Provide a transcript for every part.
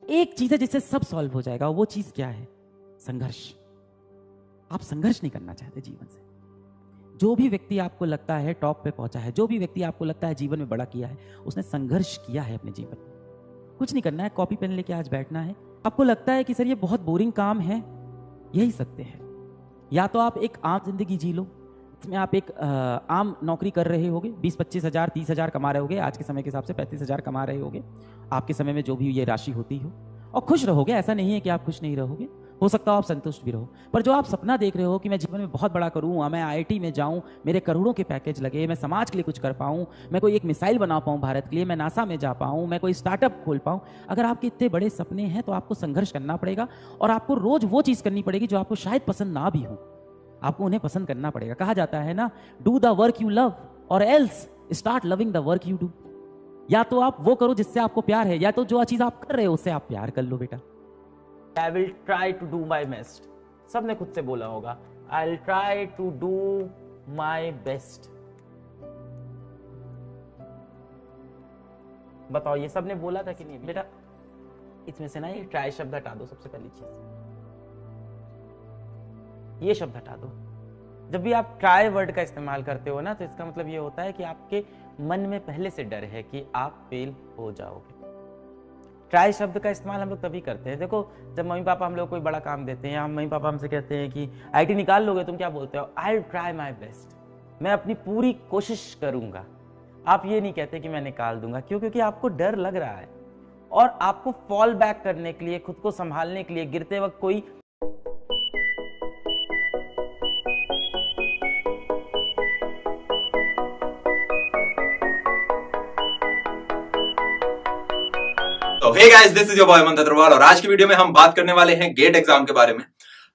एक चीज है जिससे सब सॉल्व हो जाएगा। वो चीज क्या है? संघर्ष। आप संघर्ष नहीं करना चाहते जीवन से। जो भी व्यक्ति आपको लगता है टॉप पे पहुंचा है, जो भी व्यक्ति आपको लगता है जीवन में बड़ा किया है, उसने संघर्ष किया है अपने जीवन में। कुछ नहीं करना है, कॉपी पेन लेके आज बैठना है। आपको लगता है कि सर ये बहुत बोरिंग काम है, यही सत्य है। या तो आप एक आम जिंदगी जी लो, इसमें आप एक आम नौकरी कर रहे होगे, 20-25 हज़ार 30 हज़ार कमा रहे होगे, आज के समय के हिसाब से 35 हज़ार कमा रहे होगे आपके समय में जो भी ये राशि होती हो, और खुश रहोगे। ऐसा नहीं है कि आप खुश नहीं रहोगे, हो सकता हो आप संतुष्ट भी रहो। पर जो आप सपना देख रहे हो कि मैं जीवन में बहुत बड़ा करूँ, मैं IIT में जाऊँ, मेरे करोड़ों के पैकेज लगे, मैं समाज के लिए कुछ कर पाऊँ, मैं कोई एक मिसाइल बना पाऊँ भारत के लिए, मैं नासा में जा पाऊँ, मैं कोई स्टार्टअप खोल पाऊँ। अगर आपके इतने बड़े सपने हैं तो आपको संघर्ष करना पड़ेगा, और आपको रोज वो चीज़ करनी पड़ेगी जो आपको शायद पसंद ना भी हो, आपको उन्हें पसंद करना पड़ेगा। कहा जाता है ना, do the work you love और else start loving the work you do. या तो आप वो करो जिससे आपको प्यार है, या तो जो चीज आप कर रहे हो उससे आप प्यार कर लो बेटा। I will try to do my best। सबने खुद से बोला होगा, I'll try to do my best। बताओ ये सबने बोला था कि नहीं? बेटा इसमें से ना ये ट्राई शब्द हटा दो। सबसे पहली चीज ये शब्द हटा दो। जब भी आप ट्राई वर्ड का इस्तेमाल करते हो ना, तो इसका मतलब ये होता है कि आपके मन में पहले से डर है कि आप फेल हो जाओगे। ट्राई शब्द का इस्तेमाल हम लोग तभी करते हैं, देखो जब मम्मी पापा हम लोग कोई बड़ा काम देते हैं, मम्मी पापा हमसे कहते हैं कि IIT निकाल लोगे, तुम क्या बोलते हो? I will try my best, मैं अपनी पूरी कोशिश करूंगा। आप ये नहीं कहते कि मैं निकाल दूंगा। क्यों? क्योंकि आपको डर लग रहा है, और आपको फॉल बैक करने के लिए, खुद को संभालने के लिए गिरते वक्त कोई तो hey guys, this is your boy Aman Agarwal, और आज की वीडियो में हम बात करने वाले हैं गेट एग्जाम के बारे में।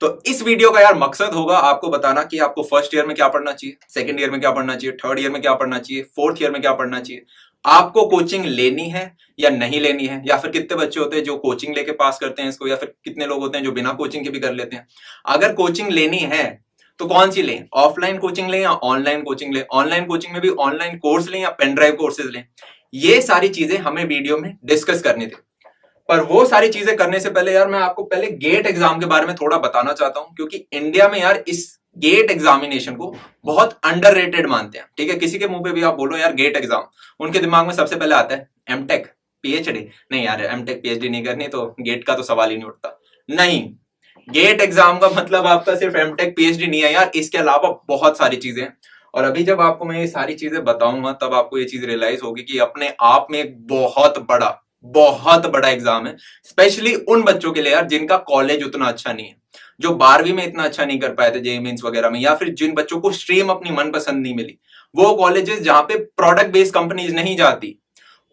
तो इस वीडियो का यार मकसद होगा आपको बताना कि आपको फर्स्ट ईयर में क्या पढ़ना चाहिए, सेकंड ईयर में क्या पढ़ना चाहिए, थर्ड ईयर में क्या पढ़ना चाहिए, फोर्थ ईयर में क्या पढ़ना चाहिए, आपको कोचिंग लेनी है या नहीं लेनी है, या फिर कितने बच्चे होते हैं जो कोचिंग लेके पास करते हैं इसको, या फिर कितने लोग होते हैं जो बिना कोचिंग के भी कर लेते हैं। अगर कोचिंग लेनी है तो कौन सी लें, ऑफलाइन कोचिंग लें या ऑनलाइन कोचिंग लें, ऑनलाइन कोचिंग में भी ऑनलाइन कोर्स लें या पेन ड्राइव कोर्सेज लें, ये सारी चीजें हमें वीडियो में डिस्कस करनी थी। पर वो सारी चीजें करने से पहले यार मैं आपको पहले गेट एग्जाम के बारे में थोड़ा बताना चाहता हूं, क्योंकि इंडिया में यार इस गेट एग्जामिनेशन को बहुत अंडररेटेड मानते हैं। ठीक है, किसी के मुंह पे भी आप बोलो यार गेट एग्जाम, उनके दिमाग में सबसे पहले आता है एमटेक PhD। नहीं यार, एमटेक PhD नहीं करनी तो गेट का तो सवाल ही नहीं उठता। नहीं, गेट एग्जाम का मतलब आपका सिर्फ एमटेक PhD नहीं है यार, इसके अलावा बहुत सारी चीजें हैं। और अभी जब आपको मैं ये सारी चीजें बताऊंगा तब आपको ये चीज रियलाइज होगी कि अपने आप में एक बहुत बड़ा एग्जाम है, स्पेशली उन बच्चों के लिए यार जिनका कॉलेज उतना अच्छा नहीं है, जो 12वीं में इतना अच्छा नहीं कर पाए थे JEE मेंस वगैरह में, या फिर जिन बच्चों को स्ट्रीम अपनी मनपसंद नहीं मिली, वो कॉलेजेस जहां पे प्रोडक्ट बेस्ड कंपनीज नहीं जाती,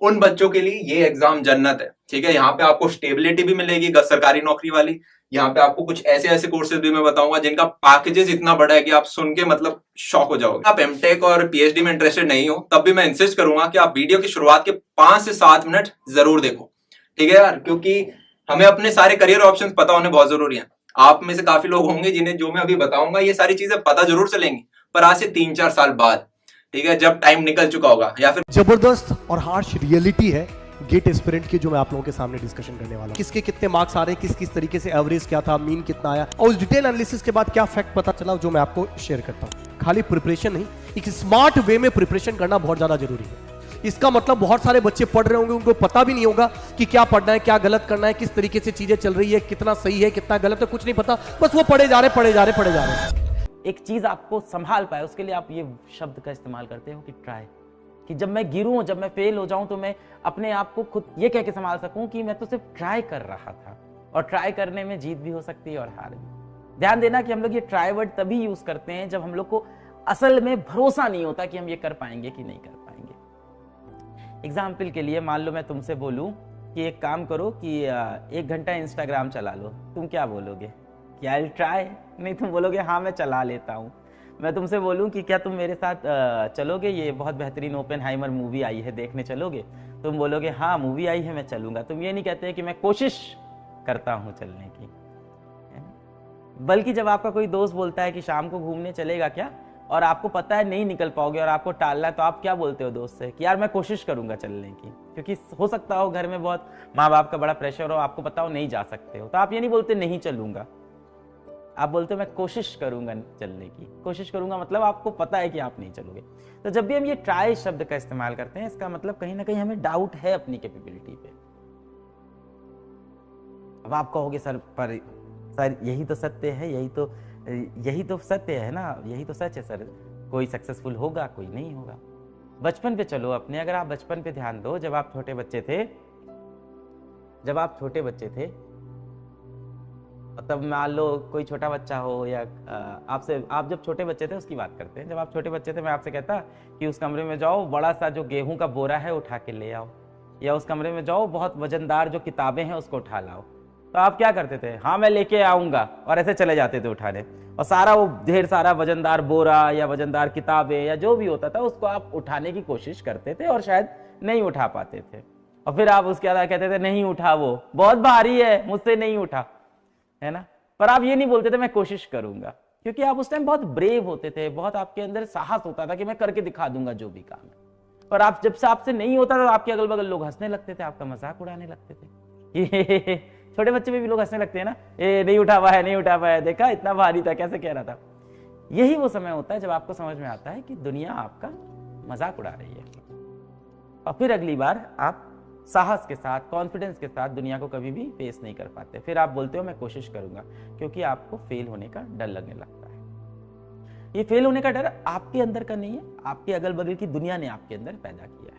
उन बच्चों के लिए ये एग्जाम जन्नत है। ठीक है, यहाँ पे आपको स्टेबिलिटी भी मिलेगी सरकारी नौकरी वाली। यहाँ पे आपको कुछ ऐसे कोर्सेज भी मैं बताऊंगा जिनका पैकेजेस इतना बड़ा है कि आप सुन के मतलब शॉक हो जाओगे। आप एमटेक और PhD में इंटरेस्टेड नहीं हो तब भी मैं इंसिस्ट करूंगा कि आप वीडियो की शुरुआत के 5 से 7 मिनट जरूर देखो। ठीक है यार, क्योंकि हमें अपने सारे करियर ऑप्शंस पता होने बहुत जरूरी है। आप में से काफी लोग होंगे जिन्हें जो मैं अभी बताऊंगा ये सारी चीजें पता जरूर चलेंगी, पर आज से 3-4 साल बाद, ठीक है, जब टाइम निकल चुका होगा। या फिर जबरदस्त और हार्श रियलिटी है गेट एस्पिरेंट की, जो मैं आप लोगों के सामने डिस्कशन करने वाला हूं। किसके कितने मार्क्स आ रहे हैं, किस तरीके से एवरेज क्या था, मीन कितना आया, और उस डिटेल एनालिसिस के बाद क्या फैक्ट पता चला जो मैं आपको शेयर करता हूं। खाली प्रिपरेशन नहीं, एक स्मार्ट वे में प्रिपरेशन करना बहुत ज्यादा जरूरी है। इसका मतलब बहुत सारे बच्चे पढ़ रहे होंगे, उनको पता भी नहीं होगा कि क्या पढ़ना है, क्या गलत करना है, किस तरीके से चीजें चल रही है, कितना सही है, कितना गलत है, कुछ नहीं पता, बस वो पढ़े जा रहे। एक चीज आपको संभाल पाए उसके लिए आप ये शब्द का इस्तेमाल करते हो कि ट्राई, कि जब मैं गिरूं, जब मैं फेल हो जाऊं तो मैं अपने आप को खुद ये कह के संभाल सकूं कि मैं तो सिर्फ ट्राई कर रहा था, और ट्राई करने में जीत भी हो सकती है और हार भी। ध्यान देना कि हम लोग ये ट्राई वर्ड तभी यूज करते हैं जब हम लोग को असल में भरोसा नहीं होता कि हम ये कर पाएंगे कि नहीं कर पाएंगे। एग्जाम्पल के लिए मान लो मैं तुमसे बोलूं कि एक काम करो कि 1 घंटा इंस्टाग्राम चला लो, तुम क्या बोलोगे? कि आई विल ट्राई? नहीं, तुम बोलोगे हाँ मैं चला लेता हूँ। मैं तुमसे बोलूं कि क्या तुम मेरे साथ चलोगे, ये बहुत बेहतरीन ओपेनहाइमर मूवी आई है, देखने चलोगे? तुम बोलोगे हाँ मूवी आई है, मैं चलूंगा। तुम ये नहीं कहते कि मैं कोशिश करता हूँ चलने की, बल्कि जब आपका कोई दोस्त बोलता है कि शाम को घूमने चलेगा क्या, और आपको पता है नहीं निकल पाओगे और आपको टालना है, तो आप क्या बोलते हो दोस्त से कि यार मैं कोशिश करूंगा चलने की, क्योंकि हो सकता हो घर में बहुत माँ बाप का बड़ा प्रेशर हो, आपको पता हो नहीं जा सकते हो, तो आप ये नहीं बोलते नहीं चलूंगा, आप बोलते हो मैं कोशिश करूंगा चलने की। कोशिश करूंगा मतलब आपको पता है कि आप नहीं चलोगे। तो जब भी हम ये ट्राई शब्द का इस्तेमाल करते हैं, इसका मतलब कहीं ना कहीं हमें डाउट है अपनी कैपेबिलिटी पे। अब आप कहोगे सर यही तो सत्य है, यही तो सत्य है ना, यही तो सच है सर, कोई सक्सेसफुल होगा कोई नहीं होगा। बचपन पे चलो अपने, अगर आप बचपन पे ध्यान दो, जब आप छोटे बच्चे थे तब मान लो कोई छोटा बच्चा हो या आप जब छोटे बच्चे थे उसकी बात करते हैं, जब आप छोटे बच्चे थे मैं आपसे कहता कि उस कमरे में जाओ, बड़ा सा जो गेहूं का बोरा है उठा के ले आओ, या उस कमरे में जाओ बहुत वजनदार जो किताबें हैं उसको उठा लाओ, तो आप क्या करते थे? हाँ मैं लेके आऊंगा, और ऐसे चले जाते थे उठाने, और सारा वो ढेर सारा वजनदार बोरा या वजनदार किताबें या जो भी होता था उसको आप उठाने की कोशिश करते थे और शायद नहीं उठा पाते थे, और फिर आप उसके बाद कहते थे नहीं उठा, वो बहुत भारी है मुझसे नहीं उठा, है ना। पर आप ये नहीं बोलते थे मैं कोशिश करूंगा, क्योंकि आप उस टाइम बहुत ब्रेव होते थे, बहुत आपके अंदर साहस होता था कि मैं करके दिखा दूंगा जो भी काम है। पर आप जब से आपसे नहीं होता था आपके अगल बगल लोग हंसने लगते थे, आपका मजाक उड़ाने लगते थे। छोटे बच्चे में भी लोग हंसने लगते हैं ना, ए नहीं उठा पाया नहीं उठा पाया, देखा इतना भारी था कैसे कह रहा था। यही वो समय होता है जब आपको समझ में आता है कि दुनिया आपका मजाक उड़ा रही है, और फिर अगली बार आप साहस के साथ, कॉन्फिडेंस के साथ दुनिया को कभी भी फेस नहीं कर पाते। फिर आप बोलते हो मैं कोशिश करूंगा, क्योंकि आपको फेल होने का डर लगने लगता है। ये फेल होने का डर आपके अंदर का नहीं है, आपके अगल बगल की दुनिया ने आपके अंदर पैदा किया है।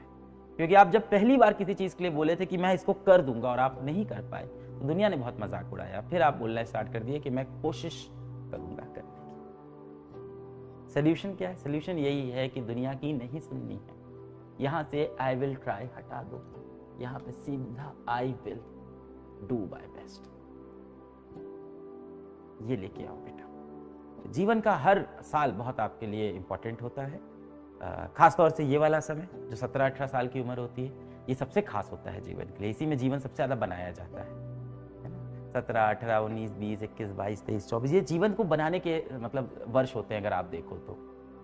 क्योंकि आप जब पहली बार किसी चीज के लिए बोले थे कि मैं इसको कर दूंगा और आप नहीं कर पाए, तो दुनिया ने बहुत मजाक उड़ाया। फिर आप बोलना स्टार्ट कर दिए कि मैं कोशिश करूंगा करने की। सोल्यूशन क्या है? सोल्यूशन यही है कि दुनिया की नहीं सुननी है, यहां से आई विल ट्राई हटा दो, यहां पे सीधा I will do my best, ये लेके आओ बेटा। जीवन का हर साल बहुत आपके लिए इंपॉर्टेंट होता है, खास तौर से ये वाला समय जो 17-18 साल की उम्र होती है, ये सबसे खास होता है जीवन के लिए। इसी में जीवन सबसे ज्यादा बनाया जाता है ना। 17, 18, 19, 20, 21, 22, 23, 24 ये जीवन को बनाने के मतलब वर्ष होते हैं, अगर आप देखो तो,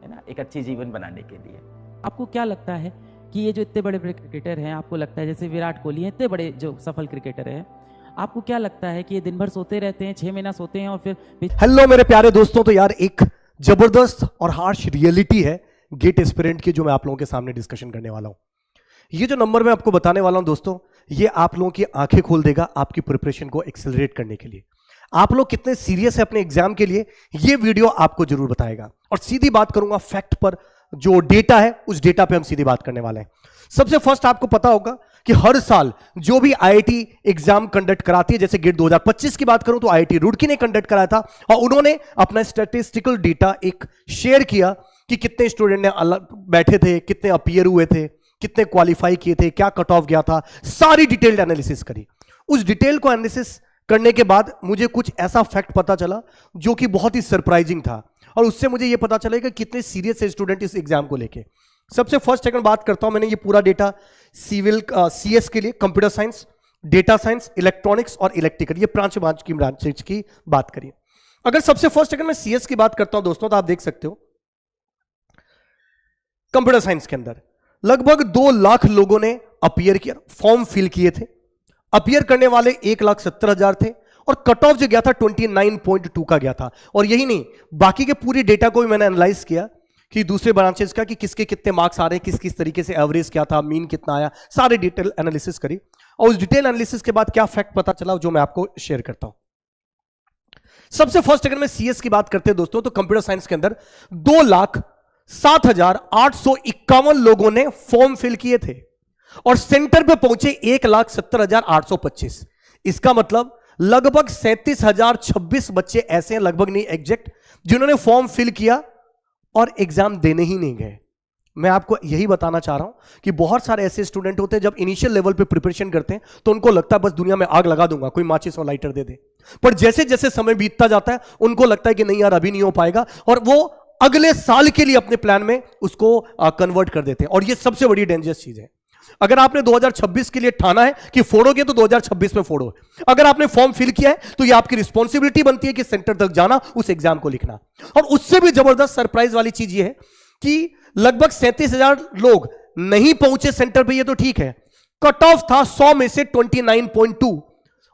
है ना, एक अच्छी जीवन बनाने के लिए। आपको क्या लगता है कि ये जो इतने बड़े बड़े क्रिकेटर हैं, आपको लगता है जैसे विराट कोहली हैं, इतने बड़े जो सफल क्रिकेटर हैं, आपको क्या लगता है कि ये दिन भर सोते रहते हैं, 6 महीना सोते हैं और फिर? हेलो मेरे प्यारे दोस्तों, तो यार एक जबरदस्त और हार्श रियलिटी है गेट एस्पिरेंट की, जो मैं आप लोगों के सामने डिस्कशन करने वाला हूं। ये जो नंबर मैं आपको बताने वाला हूं दोस्तों, ये आप लोगों की आंखें खोल देगा आपकी प्रिपरेशन को एक्सेलरेट करने के लिए। आप लोग कितने सीरियस है अपने एग्जाम के लिए, ये वीडियो आपको जरूर बताएगा। और सीधी बात करूंगा फैक्ट पर, जो डेटा है उस डेटा पे हम सीधी बात करने वाले हैं। सबसे फर्स्ट आपको पता होगा कि हर साल जो भी आईआईटी एग्जाम कंडक्ट कराती है, जैसे गेट 2025 की बात करूं तो आईआईटी रुड़की ने कंडक्ट कराया था, और उन्होंने अपना स्टैटिस्टिकल डेटा एक शेयर किया कि कितने स्टूडेंट ने अलग बैठे थे, कितने अपीयर हुए थे, कितने क्वालिफाई किए थे, क्या कट ऑफ गया था, सारी डिटेल्ड एनालिसिस करी। उस डिटेल को एनालिसिस करने के बाद मुझे कुछ ऐसा फैक्ट पता चला जो कि बहुत ही सरप्राइजिंग था, और उससे मुझे यह पता चलेगा कितने सीरियस है स्टूडेंट इस एग्जाम को लेके। सबसे फर्स्ट अगर बात करता हूं, मैंने ये पूरा डेटा सिविल सीएस के लिए, computer science, data science, electronics और इलेक्ट्रिकल, ये ब्रांच की ब्रांचेज की बात करिए। अगर सबसे फर्स्ट अगर मैं सीएस की बात करता हूं दोस्तों, तो आप देख सकते हो कंप्यूटर साइंस के अंदर लगभग 2 लाख लोगों ने अपीयर किया, फॉर्म फिल किए थे। अपीयर करने वाले 1,70,000 थे, और कट ऑफ जो गया था 29.2 का गया था। और यही नहीं, बाकी के पूरे डेटा को भी मैंने एनालाइज किया कि दूसरे ब्रांचेस का कि किसके कितने मार्क्स आ रहे हैं, किस तरीके से एवरेज क्या था, मीन कितना आया, सारे डिटेल एनालिसिस करी। और उस डिटेल एनालिसिस के बाद क्या फैक्ट पता चला जो मैं आपको शेयर करता हूं। सबसे फर्स्ट अगर मैं सीएस की बात करते हैं दोस्तों, तो कंप्यूटर साइंस के अंदर 2,07,851 लोगों ने फॉर्म फिल किए थे, और सेंटर पे पहुंचे 1,70,825। इसका मतलब लगभग 37,026 बच्चे ऐसे हैं, लगभग नहीं एग्जैक्ट, जिन्होंने फॉर्म फिल किया और एग्जाम देने ही नहीं गए। मैं आपको यही बताना चाह रहा हूं कि बहुत सारे ऐसे स्टूडेंट होते हैं जब इनिशियल लेवल पे प्रिपरेशन करते हैं तो उनको लगता है बस दुनिया में आग लगा दूंगा, कोई माचिस और लाइटर दे दे। पर जैसे जैसे समय बीतता जाता है उनको लगता है कि नहीं यार अभी नहीं हो पाएगा, और वो अगले साल के लिए अपने प्लान में उसको कन्वर्ट कर देते हैं, और ये सबसे बड़ी डेंजरस चीज है। अगर आपने 2026 के लिए ठाना है कि फोड़ोगे तो 2026 में फोड़ो। अगर आपने फॉर्म फिल किया है तो ये आपकी रिस्पॉन्सिबिलिटी बनती है कि सेंटर तक जाना, उस एग्जाम को लिखना। और उससे भी जबरदस्त सरप्राइज वाली चीज ये है कि लगभग 37,000 लोग नहीं पहुंचे सेंटर पे, ये तो ठीक है। कट ऑफ था 100 में से 29.2।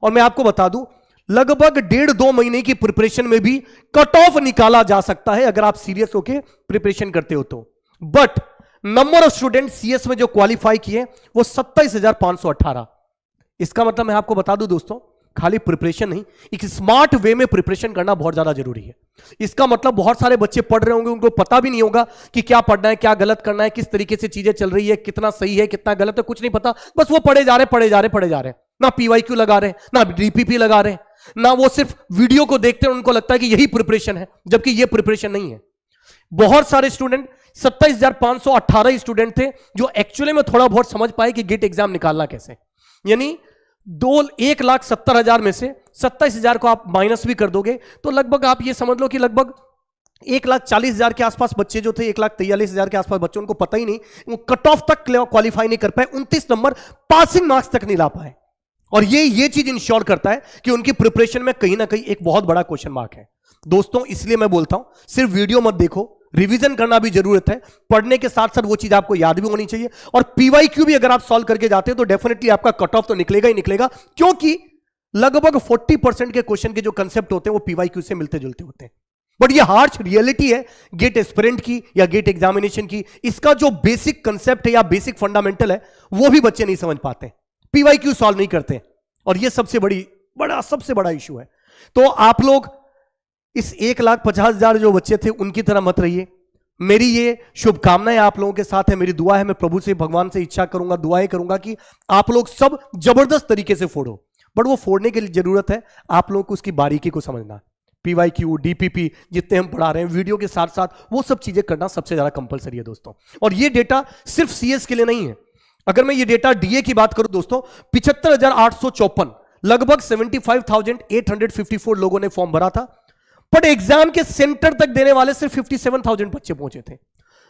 और मैं आपको बता दूं लगभग 1.5-2 महीने की प्रिपरेशन में भी कट ऑफ निकाला जा सकता है अगर आप सीरियस होके प्रिपरेशन करते हो तो। But number of student CS में जो क्वालिफाई किए वो 27,518। इसका मतलब मैं आपको बता दूं दोस्तों, खाली प्रिपरेशन नहीं, एक स्मार्ट वे में प्रिपरेशन करना बहुत ज्यादा जरूरी है। इसका मतलब बहुत सारे बच्चे पढ़ रहे होंगे, उनको पता भी नहीं होगा कि क्या पढ़ना है, क्या गलत करना है, किस तरीके से चीजें चल रही है, कितना सही है, कितना गलत है, कुछ नहीं पता। बस वो पढ़े जा रहे, ना पीवाईक्यू लगा रहे, ना डीपीपी लगा रहे, ना वो सिर्फ वीडियो को देखते हैं, उनको लगता है कि यही प्रिपरेशन है, जबकि ये प्रिपरेशन नहीं है। बहुत सारे स्टूडेंट 27,518 स्टूडेंट थे जो एक्चुअली में थोड़ा बहुत समझ पाए कि गेट एग्जाम निकालना कैसे। यानी 1,70,000 में से 27,000 को आप माइनस भी कर दोगे तो लगभग आप ये समझ लो कि लगभग 1,40,000 के आसपास बच्चे जो थे, 1,43,000 के आसपास बच्चे, उनको पता ही नहीं, वो कट ऑफ तक क्वालिफाई नहीं कर पाए, 29 नंबर पासिंग मार्क्स तक नहीं ला पाए। और ये चीज इंश्योर करता है कि उनकी प्रिपरेशन में कहीं ना कहीं एक बहुत बड़ा क्वेश्चन मार्क है। दोस्तों इसलिए मैं बोलता हूं सिर्फ वीडियो मत देखो, रिवीजन करना भी जरूरत है। पढ़ने के साथ साथ वो चीज आपको याद भी होनी चाहिए। और पीवाईक्यू भी अगर आप सॉल्व करके जाते हैं तो डेफिनेटली आपका कट ऑफ तो निकलेगा ही निकलेगा, क्योंकि लगभग 40% के क्वेश्चन के जो कंसेप्ट होते हैं वो पीवाईक्यू से मिलते जुलते होते हैं। बट ये हार्श रियलिटी है गेट एस्पिरेंट की या गेट एग्जामिनेशन की। इसका जो बेसिक कंसेप्ट है या बेसिक फंडामेंटल है वो भी बच्चे नहीं समझ पाते, पीवाईक्यू सॉल्व नहीं करते। और ये सबसे बड़ा इशू है। तो आप लोग इस 1,50,000 जो बच्चे थे उनकी तरह मत रहिए। मेरी ये शुभकामनाएं आप लोगों के साथ है, मेरी दुआ है, मैं प्रभु से, भगवान से इच्छा करूंगा, दुआएं करूंगा कि आप लोग सब जबरदस्त तरीके से फोड़ो। बट वो फोड़ने के लिए जरूरत है आप लोगों को उसकी बारीकी को समझना। पीवाईक्यू, डीपीपी जितने हम पढ़ा रहे हैं वीडियो के साथ साथ वो सब चीजें करना सबसे ज्यादा कंपलसरी है दोस्तों। और ये डेटा सिर्फ सीएस के लिए नहीं है। अगर मैं ये डेटा डीए की बात करूं दोस्तों, 75,854 लगभग 75,854 लोगों ने फॉर्म भरा था। बट एग्जाम के सेंटर तक देने वाले सिर्फ 57,000 बच्चे पहुंचे थे।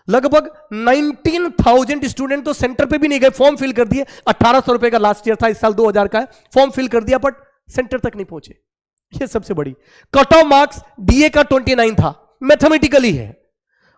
लगभग 19,000 स्टूडेंट तो सेंटर पे भी नहीं गए, फॉर्म फिल कर दिए। 1,800 रुपए का लास्ट ईयर था, इस साल 2,000 का है, फॉर्म फिल कर दिया बट सेंटर तक नहीं पहुंचे। ये सबसे बड़ी कट ऑफ मार्क्स डीए का 29 था, मैथमेटिकली है,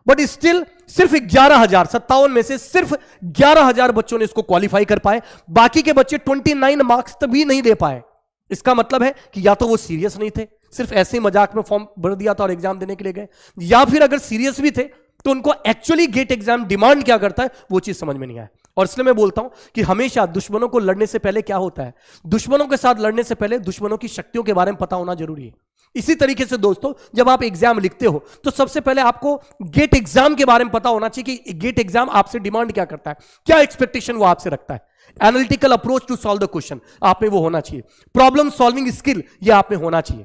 बट स्टिल सिर्फ 11,057 में से सिर्फ 11,000 बच्चों ने इसको क्वालिफाई कर पाए। बाकी के बच्चे 29 मार्क्स तक भी नहीं दे पाए। इसका मतलब है कि या तो वो सीरियस नहीं थे, सिर्फ ऐसे ही मजाक में फॉर्म भर दिया था और एग्जाम देने के लिए गए, या फिर अगर सीरियस भी थे तो उनको एक्चुअली गेट एग्जाम डिमांड क्या करता है वो चीज समझ में नहीं आया। और इसलिए मैं बोलता हूं कि हमेशा दुश्मनों को लड़ने से पहले क्या होता है, दुश्मनों के साथ लड़ने से पहले दुश्मनों की शक्तियों के बारे में पता होना जरूरी है। इसी तरीके से दोस्तों जब आप एग्जाम लिखते हो तो सबसे पहले आपको गेट एग्जाम के बारे में पता होना चाहिए कि गेट एग्जाम आपसे डिमांड क्या करता है, क्या एक्सपेक्टेशन वो आपसे रखता है। Analytical approach to solve the question आप में वो होना चाहिए, प्रॉब्लम सॉल्विंग स्किल ये आप में होना चाहिए।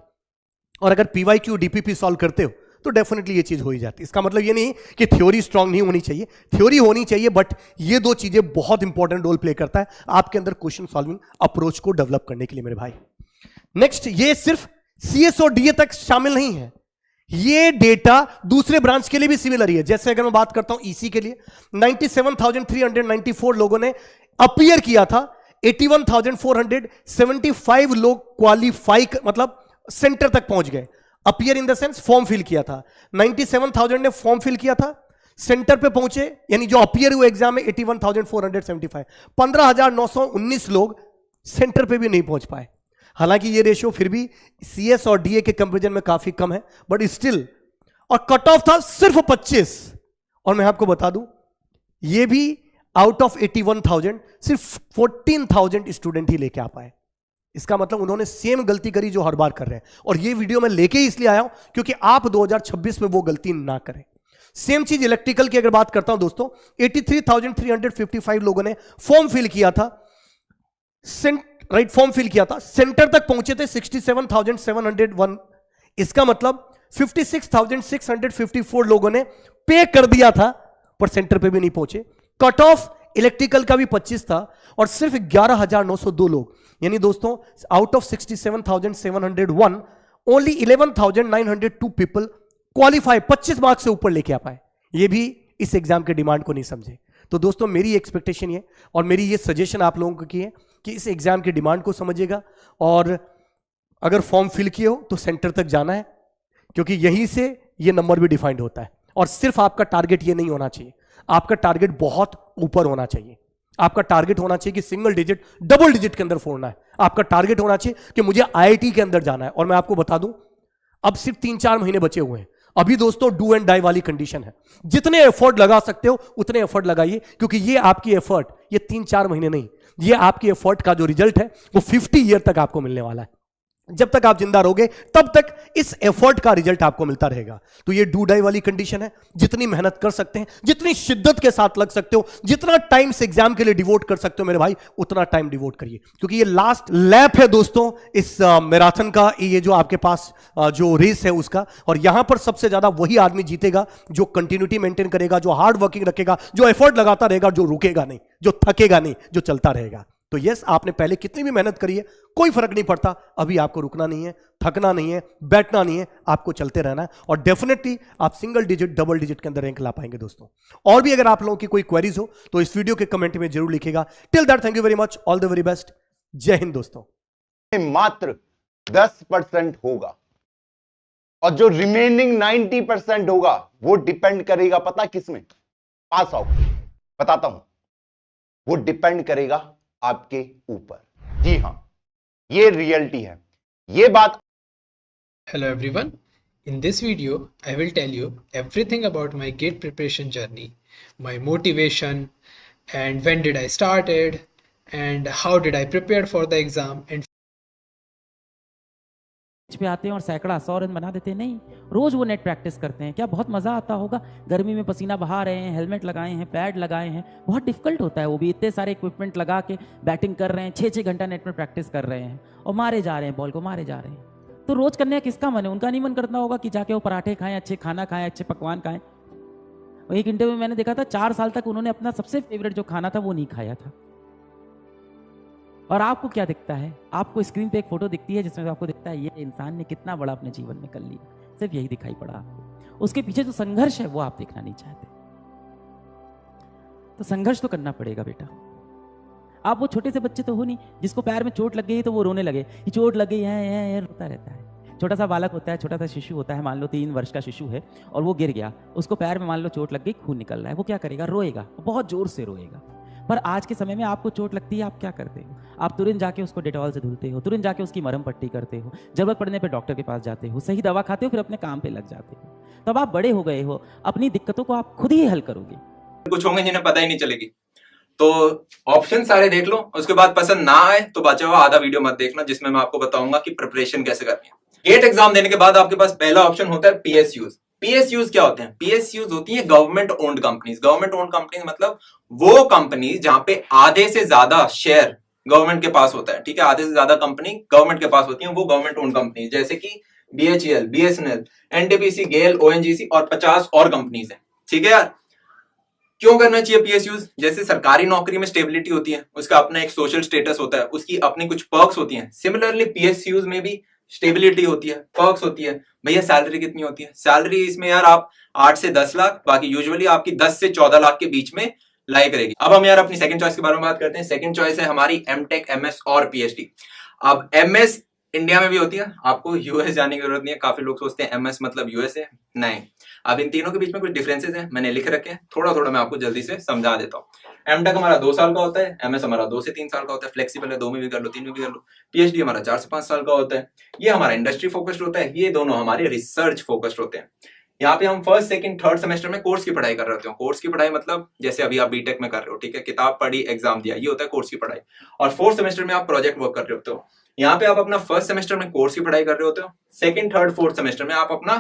और अगर पीवाईक्यू डीपीपी सॉल्व करते हो तो डेफिनेटली ये चीज हो ही जाती है। इसका मतलब ये नहीं कि थ्योरी स्ट्रांग नहीं होनी चाहिए, थ्योरी होनी चाहिए, बट ये दो चीजें बहुत इंपॉर्टेंट रोल प्ले करता है आपके अंदर क्वेश्चन सॉल्विंग अप्रोच को डेवलप करने के लिए मेरे भाई। नेक्स्ट, ये सिर्फ सीएस और डीए तक शामिल नहीं है, ये डेटा दूसरे ब्रांच के लिए भी सिमिलर ही है। जैसे अगर मैं बात करता हूं ईसी के लिए, 97,394 लोगों ने अपीयर किया था, 81,475 लोग क्वालिफाई मतलब सेंटर तक पहुंच गए। Appear in the sense form fill किया था, 97,000 ने फॉर्म फिल किया था, सेंटर पे पहुंचे, यानी जो अपीयर हुए एग्जाम में 81,475, 15,919 लोग सेंटर पे भी नहीं पहुंच पाए। हालांकि ये रेशियो फिर भी सीएस और डीए के कंपैरिजन में काफी कम है, बट स्टिल। और कट ऑफ था सिर्फ 25। और मैं आपको बता दूं ये भी आउट ऑफ 81,000 सिर्फ 14,000 स्टूडेंट ही लेके आ पाए। इसका मतलब उन्होंने सेम गलती करी जो हर बार कर रहे हैं। और ये वीडियो मैं लेके इसलिए आया हूं क्योंकि आप 2026 में वो गलती ना करें। सेम चीज इलेक्ट्रिकल की अगर बात करता हूं दोस्तों, 83,355 लोगों ने फॉर्म फिल किया था, फॉर्म फिल किया था, सेंटर तक पहुंचे थे 67,701। इसका मतलब 56,654 लोगों ने पे कर दिया था पर सेंटर पे भी नहीं पहुंचे। कट ऑफ इलेक्ट्रिकल का भी 25 था और सिर्फ 11,902 लोग, यानी दोस्तों out of 67,701 only 11,902 people qualify 25 marks से ऊपर लेके आ पाए। ये भी इस एग्जाम के डिमांड को नहीं समझे। तो दोस्तों मेरी एक्सपेक्टेशन ये और मेरी ये सजेशन आप लोगों को की है कि इस एग्जाम की डिमांड को समझिएगा, और अगर फॉर्म फिल किए हो तो सेंटर तक जाना है, क्योंकि यहीं से ये नंबर भी डिफाइंड होता है। और सिर्फ आपका टारगेट ये नहीं होना चाहिए, आपका टारगेट बहुत ऊपर होना चाहिए। आपका टारगेट होना चाहिए कि सिंगल डिजिट, डबल डिजिट के अंदर फोड़ना है। आपका टारगेट होना चाहिए कि मुझे आईआईटी के अंदर जाना है। और मैं आपको बता दूं, अब सिर्फ 3-4 महीने बचे हुए हैं। अभी दोस्तों डू एंड डाई वाली कंडीशन है। जितने एफर्ट लगा सकते हो उतने एफर्ट लगाइए, क्योंकि ये आपकी एफर्ट, ये 3-4 महीने नहीं, ये आपकी एफर्ट का जो रिजल्ट है वो 50 ईयर तक आपको मिलने वाला है। जब तक आप जिंदा रहोगे तब तक इस एफर्ट का रिजल्ट आपको मिलता रहेगा। तो ये डू डाई वाली कंडीशन है। जितनी मेहनत कर सकते हैं, जितनी शिद्दत के साथ लग सकते हो, जितना टाइम से एग्जाम के लिए डिवोट कर सकते हो मेरे भाई, उतना टाइम डिवोट करिए, क्योंकि ये लास्ट लैप है दोस्तों इस मैराथन का, ये जो आपके पास जो रेस है उसका। और यहां पर सबसे ज्यादा वही आदमी जीतेगा जो कंटिन्यूटी मेंटेन करेगा, जो हार्ड वर्किंग रखेगा, जो एफर्ट लगाता रहेगा, जो रुकेगा नहीं, जो थकेगा नहीं, जो चलता रहेगा। तो यस, आपने पहले कितनी भी मेहनत करी है, कोई फर्क नहीं पड़ता। अभी आपको रुकना नहीं है, थकना नहीं है, बैठना नहीं है, आपको चलते रहना है। और डेफिनेटली आप सिंगल डिजिट, डबल डिजिट के अंदर रैंक ला पाएंगे दोस्तों। और भी अगर आप लोगों की कोई क्वेरीज हो तो इस वीडियो के कमेंट में जरूर लिखेगा। Till that, thank you very much, all the very best, जय हिंद दोस्तों। मात्र 10% होगा और जो रिमेनिंग 90% होगा वो डिपेंड करेगा, पता किसमें? Pass out. बताता हूं, वो डिपेंड करेगा आपके ऊपर। जी हां, ये रियलिटी है, ये बात। Hello everyone. In this video, I will tell you everything about my GATE preparation journey, my motivation, and when did I started, and how did I prepare for the exam, and पे आते हैं और सैकड़ा 100 run बना देते हैं। नहीं, रोज वो नेट प्रैक्टिस करते हैं। क्या बहुत मजा आता होगा? गर्मी में पसीना बहा रहे हैं, हेलमेट लगाए हैं, पैड लगाए हैं, बहुत डिफिकल्ट होता है वो भी। इतने सारे इक्विपमेंट लगा के बैटिंग कर रहे हैं, 6-6 घंटा नेट में प्रैक्टिस कर रहे हैं और मारे जा रहे हैं, बॉल को मारे जा रहे हैं। तो रोज करने का किसका मन है? उनका नहीं मन करता होगा कि जाके वो पराठे खाएं, अच्छे खाना खाएं, अच्छे पकवान खाएं। एक इंटरव्यू में मैंने देखा था, 4 साल तक उन्होंने अपना सबसे फेवरेट जो खाना था वो नहीं खाया था। और आपको क्या दिखता है? आपको स्क्रीन पे एक फोटो दिखती है जिसमें आपको दिखता है ये इंसान ने कितना बड़ा अपने जीवन में कर लिया, सिर्फ यही दिखाई पड़ा आपको। उसके पीछे जो संघर्ष है वो आप देखना नहीं चाहते। तो संघर्ष तो करना पड़ेगा बेटा। आप वो छोटे से बच्चे तो हो नहीं जिसको पैर में चोट लग गई तो वो रोने लगे कि चोट लग गई है, रोता रहता है। छोटा सा बालक होता है, छोटा सा शिशु होता है, मान लो 3 वर्ष का शिशु है और वो गिर गया, उसको पैर में मान लो चोट लग गई, खून निकल रहा है, वो क्या करेगा? रोएगा, बहुत जोर से रोएगा। पर आज के समय में आपको चोट लगती है, आप क्या करते हो? आप तुरंत जाके उसको डेटॉल से धुलते हो, तुरंत जाके उसकी मरहम पट्टी करते हो, जरूरत पड़ने पे डॉक्टर के पास जाते हो, सही दवा खाते हो, फिर अपने काम पे लग जाते हो। तब आप बड़े हो गए हो, अपनी दिक्कतों को आप खुद ही हल करोगे। कुछ होंगे जिन्हें पता ही नहीं चलेगी। तो ऑप्शन सारे देख लो, उसके बाद पसंद ना आए तो बचा हुआ आधा वीडियो मत देखना, जिसमें मैं आपको बताऊंगा कि प्रिपरेशन कैसे करनी है। गेट एग्जाम देने के बाद आपके पास पहला ऑप्शन होता है पीएसयूज। पीएसयूज क्या होते हैं? पीएसयूज होती है government owned companies. Government owned companies मतलब वो कंपनीज जहां पे आधे से ज्यादा शेयर गवर्नमेंट के पास होता है। ठीक है, आधे से ज्यादा कंपनी गवर्नमेंट के पास होती है, वो गवर्नमेंट ओन्ड कंपनीज, जैसे कि बीएचईएल, बीएसएनएल, एनटीपीसी, गेल, ओएनजीसी और 50 और कंपनीज है। ठीक है यार, क्यों करना चाहिए पीएसयूज? जैसे सरकारी नौकरी में स्टेबिलिटी होती है, उसका अपना एक सोशल स्टेटस होता है, उसकी अपनी कुछ पर्क्स होती हैं। सिमिलरली पीएसयूज में भी स्टेबिलिटी होती है, पर्क्स होती है। भैया सैलरी कितनी होती है? सैलरी इसमें यार आप 8 से 10 लाख, बाकी यूजुअली आपकी 10 से 14 लाख के बीच में लाई करेगी। अब हम यार अपनी सेकंड चॉइस के बारे में बात करते हैं। सेकंड चॉइस है हमारी एमटेक, एमएस और पीएचडी। अब एमएस इंडिया में भी होती है, आपको यूएस जाने की जरूरत नहीं है। काफी लोग सोचते हैं एमएस मतलब यूएस है, नहीं। अब इन तीनों के बीच में कुछ डिफरेंसेस हैं, मैंने लिख रखे हैं, थोड़ा थोड़ा मैं आपको जल्दी से समझा देता हूँ। एमटेक हमारा 2 साल का होता है, एमएस हमारा 2 से 3 साल का होता है, फ्लेक्सिबल है, 2 में भी कर लो, 3 में भी कर लो। पीएचडी हमारा 4 से 5 साल का होता है, ये हमारा इंडस्ट्री फोकस्ड होता है, ये दोनों हमारे रिसर्च फोकस्ड होते हैं। यहाँ पे हम फर्स्ट, सेकंड, थर्ड सेमेस्टर में कोर्स की पढ़ाई कर रहे होते हैं। कोर्स की पढ़ाई मतलब जैसे अभी आप बीटेक में कर रहे हो, ठीक है, किताब पढ़ी, एग्जाम दिया, ये होता है कोर्स की पढ़ाई। और फोर्थ सेमेस्टर में आप प्रोजेक्ट वर्क कर रहे होते हो। यहाँ पे आप अपना फर्स्ट सेमेस्टर में कोर्स की पढ़ाई कर रहे होते हो, सेकंड, थर्ड, फोर्थ सेमेस्टर में आप अपना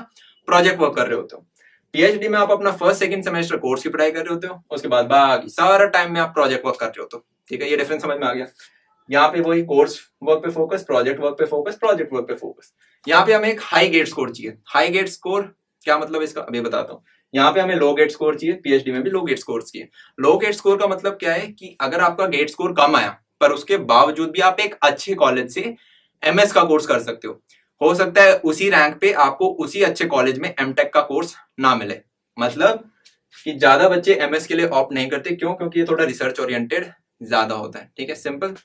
प्रोजेक्ट वर्क कर रहे होते हो। पीएचडी में आप अपना फर्स्ट, सेकंड सेमेस्टर कोर्स की पढ़ाई कर रहे होते हो, उसके बाद बाकी सारा टाइम में आप प्रोजेक्ट वर्क कर रहे होते हो। ठीक है, ये डिफरेंस समझ में आ गया। यहाँ पे वही कोर्स वर्क पे फोकस, प्रोजेक्ट वर्क पे फोकस, प्रोजेक्ट वर्क पे फोकस। यहाँ पे हमें एक हाई गेट स्कोर चाहिए। हाई गेट स्कोर क्या मतलब इसका अभी बताता हूँ। यहाँ पे हमें लो गेट स्कोर चाहिए, पीएचडी में भी लो गेट स्कोर चाहिए। लो गेट स्कोर का मतलब क्या है कि अगर आपका गेट स्कोर कम आया पर उसके बावजूद भी आप एक अच्छे कॉलेज से एमएस का कोर्स कर सकते हो सकता है उसी रैंक पे आपको उसी अच्छे कॉलेज में एमटेक का कोर्स ना मिले। मतलब कि ज्यादा बच्चे एमएस के लिए ऑप्ट नहीं करते। क्यों? क्योंकि ये थोड़ा रिसर्च ओरिएंटेड ज्यादा होता है। ठीक है, सिंपल।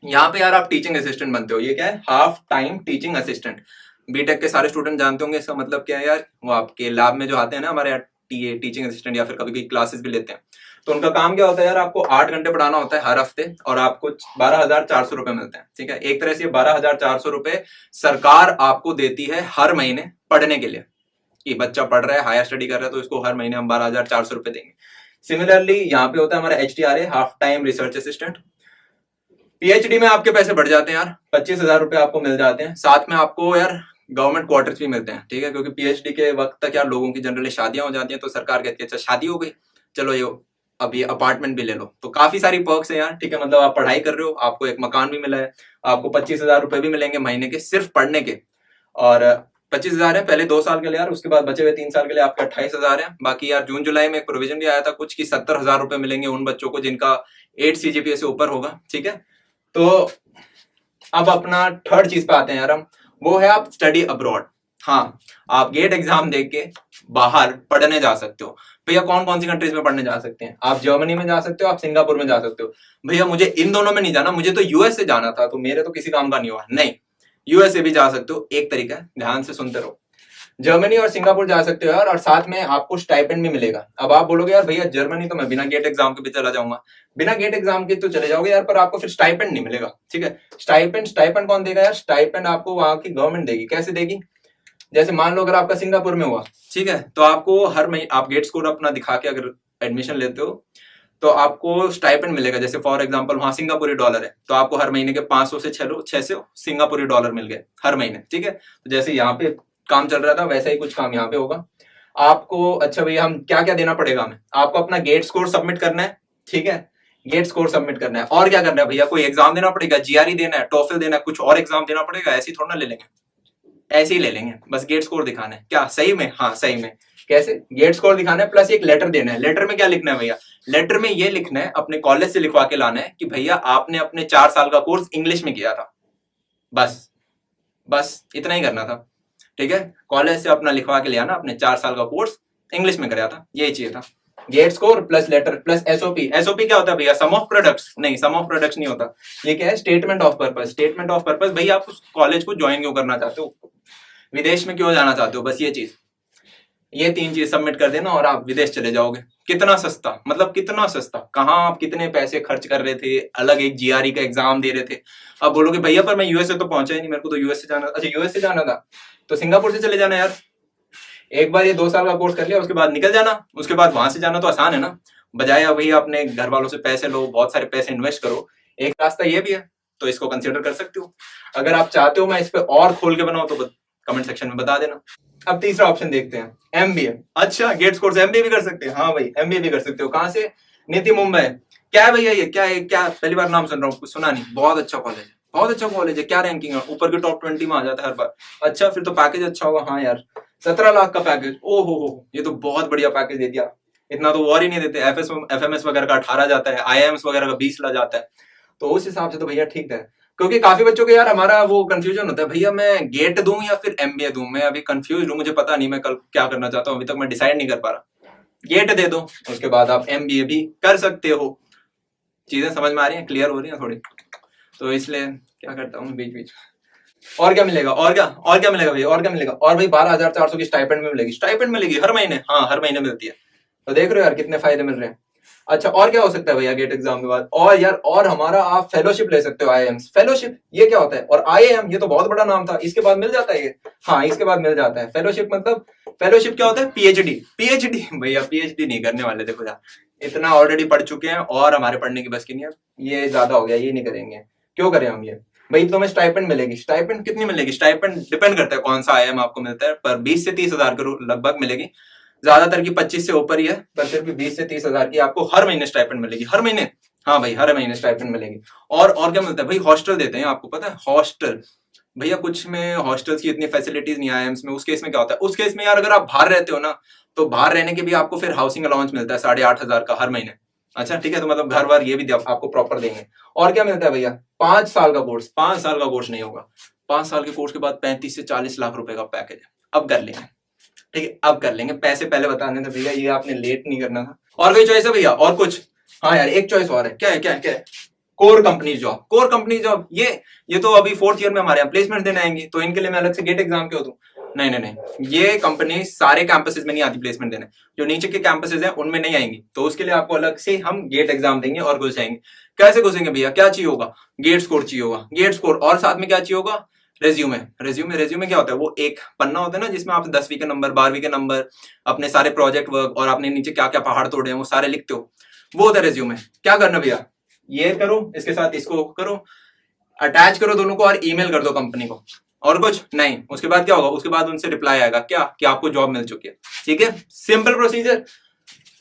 यहाँ पे यार आप टीचिंग असिस्टेंट बनते हो, ये क्या है? Half time teaching assistant. B Tech के सारे स्टूडेंट जानते होंगे इसका मतलब क्या है यार। वो आपके लैब में जो आते हैं ना हमारे यहाँ टीए टीचिंग असिस्टेंट, या फिर कभी कभी क्लासेस भी लेते हैं, तो उनका काम क्या होता है यार, आपको 8 घंटे पढ़ाना होता है हर हफ्ते, और आपको 12,400 रुपए मिलते हैं। ठीक है, एक तरह से 12,400 रुपए सरकार आपको देती है हर महीने पढ़ने के लिए, कि बच्चा पढ़ रहा है, हायर स्टडी कर रहा है, तो इसको हर महीने हम 12,400 रुपए देंगे। सिमिलरली यहाँ पे होता है हमारा HTRA, half time research assistant. PhD में आपके पैसे बढ़ जाते हैं यार, 25,000 रुपए आपको मिल जाते हैं। साथ में आपको यार गवर्नमेंट क्वार्टर्स भी मिलते हैं। ठीक है, क्योंकि पीएचडी के वक्त तक यार लोगों की जनरली शादियां हो जाती हैं, तो सरकार कहती है अच्छा शादी हो गई, चलो ये अब ये अपार्टमेंट भी ले लो। तो काफी सारी पर्क्स है यार। ठीक है, मतलब आप पढ़ाई कर रहे हो, आपको एक मकान भी मिला है, आपको 25,000 रुपए भी मिलेंगे महीने के सिर्फ पढ़ने के। और 25,000 है पहले 2 साल के लिए यार, उसके बाद बचे हुए 3 साल के लिए आपके 28,000 है। बाकी यार जून जुलाई में एक प्रोविजन भी आया था कुछ कि 70,000 रुपए मिलेंगे उन बच्चों को जिनका 8 CGPA से ऊपर होगा। ठीक है, तो अब अपना थर्ड चीज पे आते हैं यार हम, वो है आप स्टडी अब्रॉड। हाँ, आप गेट एग्जाम देख के बाहर पढ़ने जा सकते हो। भैया कौन कौन सी कंट्रीज में पढ़ने जा सकते हैं? आप जर्मनी में जा सकते हो, आप सिंगापुर में जा सकते हो। भैया मुझे इन दोनों में नहीं जाना, मुझे तो यूएस से जाना था, तो मेरे तो किसी काम का नहीं हुआ। नहीं, यूएसए भी जा सकते हो, एक तरीका है, ध्यान से सुनते रहो। जर्मनी और सिंगापुर जा सकते हो यार, और साथ में आपको स्टाइपेंड भी मिलेगा। अब आप बोलोगे यार भैया जर्मनी तो मैं बिना गेट एग्जाम के भी चला जाऊंगा। बिना गेट एग्जाम के तो चले जाओगे यार, पर आपको फिर स्टाइपेंड नहीं मिलेगा। ठीक है, स्टाइपेंड कौन देगा यार? स्टाइपेंड आपको वहां की गवर्नमेंट देगी। कैसे देगी? जैसे मान लो अगर आपका सिंगापुर में हुआ, ठीक है, तो आपको हर महीने आप गेट स्कोर अपना दिखा के अगर एडमिशन लेते हो तो आपको स्टाइपेंड मिलेगा। जैसे फॉर एग्जांपल वहां सिंगापुरी डॉलर है, तो आपको हर महीने के 500 से 600 सिंगापुरी डॉलर मिल गए हर महीने। ठीक है, तो जैसे यहाँ पे काम चल रहा था वैसा ही कुछ काम यहाँ पे होगा आपको। अच्छा भैया हम क्या क्या देना पड़ेगा? हमें आपको अपना गेट स्कोर सबमिट करना है। ठीक है, गेट स्कोर सबमिट करना है, और क्या करना है भैया? कोई एग्जाम देना पड़ेगा, GRE देना है, टॉफल देना है, कुछ और एग्जाम देना पड़ेगा? ऐसे ही थोड़ा ना ले लेंगे, ऐसे ही ले लेंगे, बस गेट स्कोर दिखाना है। क्या सही में? हाँ सही में। कैसे? गेट स्कोर दिखाना है प्लस एक लेटर देना है। लेटर में क्या लिखना है भैया? लेटर में ये लिखना है, अपने कॉलेज से लिखवा के लाना है कि भैया आपने अपने 4 साल का कोर्स इंग्लिश में किया था। बस इतना ही करना था। ठीक है, कॉलेज से अपना लिखवा के ले आना, अपने 4 साल का कोर्स इंग्लिश में कराया था, यही चाहिए था। GATE score plus letter plus SOP। SOP क्या होता है भैया? Sum of products. नहीं, सम ऑफ प्रोडक्ट्स नहीं होता, ये क्या है? Statement of purpose. Statement of purpose, भैया आप उस कॉलेज को ज्वाइन क्यों करना चाहते हो, विदेश में क्यों जाना चाहते हो, बस ये चीज, ये 3 चीज सबमिट कर देना और आप विदेश चले जाओगे। कितना सस्ता, मतलब कितना सस्ता, कहाँ आप कितने पैसे खर्च कर रहे थे, अलग एक GRE का एग्जाम दे रहे थे। अब बोलोगे भैया पर मैं यूएसए तो पहुंचा ही नहीं, मेरे को तो यूएस से जाना। अच्छा यूएस से जाना था तो सिंगापुर से चले जाना यार, एक बार ये 2 साल का कोर्स कर लिया, उसके बाद निकल जाना, उसके बाद वहां से जाना तो आसान है ना, बजाय भैया अपने घर वालों से पैसे लो, बहुत सारे पैसे इन्वेस्ट करो। एक रास्ता ये भी है, तो इसको कंसिडर कर सकते हो। अगर आप चाहते हो मैं इस पे और खोल के बनाऊं तो कमेंट सेक्शन में बता देना। अब तीसरा ऑप्शन देखते हैं, MBA। अच्छा, गेट स्कोर से MBA भी कर सकते हैं? हाँ भाई MBA भी कर सकते हो। कहां से? नीति मुंबई। क्या है भैया ये? क्या है? क्या पहली बार नाम सुन रहा हूँ, कुछ सुना नहीं। बहुत अच्छा कॉलेज है, बहुत अच्छा कॉलेज है। क्या रैंकिंग है? ऊपर के टॉप 20 में आ जाता है हर बार। अच्छा, फिर तो पैकेज अच्छा होगा। हाँ यार 17 लाख का पैकेज, ओ हो, ये तो बहुत बढ़िया पैकेज दे दिया। इतना तो और ही नहीं देते। FMS वगैरह का 18 जाता है, IIMs वगैरह का 20 ला जाता है, तो उस हिसाब से तो भैया ठीक है। क्योंकि काफी बच्चों के यार हमारा वो कंफ्यूजन होता है, भैया मैं गेट दूं या फिर MBA दूं। मैं अभी कंफ्यूज हूं, मुझे पता नहीं मैं कल क्या करना चाहता हूं, अभी तक मैं डिसाइड नहीं कर पा रहा। गेट दे दो, उसके बाद आप MBA भी कर सकते हो। चीजें समझ में आ रही हैं, क्लियर हो रही हैं थोड़ी, तो इसलिए क्या करता हूँ बीच बीच। और क्या मिलेगा? और क्या मिलेगा भैया? और क्या मिलेगा? और भाई 12,400 की स्टाइपेंड में मिलेगी। स्टाइपेंड मिलेगी हर महीने? हाँ हर महीने मिलती है। तो देख रहे हो यार कितने फायदे मिल रहे हैं। अच्छा, और क्या हो सकता है भैया गेट एग्जाम के बाद? और यार और हमारा आप फेलोशिप ले सकते हो, IIMs। फेलोशिप ये क्या होता है? और IIM ये तो बहुत बड़ा नाम था, इसके बाद मिल जाता है ये? हाँ इसके बाद मिल जाता है। फेलोशिप मतलब, फेलोशिप क्या होता है? PhD भैया PhD नहीं करने वाले, देखो यार इतना ऑलरेडी पढ़ चुके हैं और हमारे पढ़ने की बस की नहीं है, ये ज्यादा हो गया, ये नहीं करेंगे। क्यों करें हम ये? भाई तुम्हें स्टाइपेंड मिलेगी। स्टाइपेंड कितनी मिलेगी? स्टाइपेंड डिपेंड करता है कौन सा IIM आपको मिलता है, पर 20 से 30 हजार के लगभग मिलेगी। ज्यादातर की 25 से ऊपर ही है, पर फिर भी 20 से 30 हजार की आपको हर महीने स्टाइपेंड मिलेगी। हर महीने? हाँ भाई हर महीने स्टाइपेंड मिलेगी। और क्या मिलता है भाई? हॉस्टल देते हैं, आपको पता है हॉस्टल। भैया कुछ में हॉस्टल्स की इतनी फैसिलिटीज नहीं IIMs में। उस केस में क्या होता है? उस केस में यार अगर आप बाहर रहते हो ना, तो बाहर रहने के भी आपको फिर हाउसिंग अलाउंस मिलता है 8,500 का हर महीने। अच्छा ठीक है, तो मतलब घर वार ये भी आपको प्रॉपर देंगे। और क्या मिलता है भैया? 5 साल का कोर्स। 5 साल का कोर्स नहीं होगा, 5 साल के कोर्स के बाद 35 से 40 लाख रुपए का पैकेज है। अब कर लेंगे ठीक है अब कर लेंगे, पैसे पहले बताने थे भैया, ये आपने लेट नहीं करना था। और कोई चॉइस है भैया? और कुछ? हाँ यार एक चॉइस और है, क्या है क्या है क्या है? Core company job. Core company job ये तो अभी 4th ईयर में हमारे यहाँ प्लेसमेंट देने आएंगी, तो इनके लिए मैं अलग से गेट एग्जाम क्यों दूं? नहीं नहीं नहीं, ये कंपनी सारे कैंपसेस में नहीं आती प्लेसमेंट देने, जो नीचे के कैंपसेस हैं उनमें नहीं आएंगी, तो उसके लिए आपको अलग से हम गेट एग्जाम देंगे और घुस जाएंगे। कैसे घुसेंगे भैया? क्या चाहिए होगा? गेट स्कोर चाहिए होगा, गेट स्कोर, और साथ में क्या चाहिए होगा? रेज्यूमे। रेज्यूमे क्या होता है? वो एक पन्ना होता है ना जिसमें आप 10वीं के नंबर, 12वीं के नंबर, अपने सारे प्रोजेक्ट वर्क और आपने नीचे क्या क्या पहाड़ तोड़े हैं वो सारे लिखते हो, वो होता है रेज्यूमे। क्या करना भैया? ये करो, इसके साथ इसको करो, अटैच करो दोनों को और ईमेल कर दो कंपनी को, और कुछ नहीं। उसके बाद क्या होगा? उसके बाद उनसे रिप्लाई आएगा क्या कि आपको जॉब मिल चुकी है। ठीक है, सिंपल प्रोसीजर।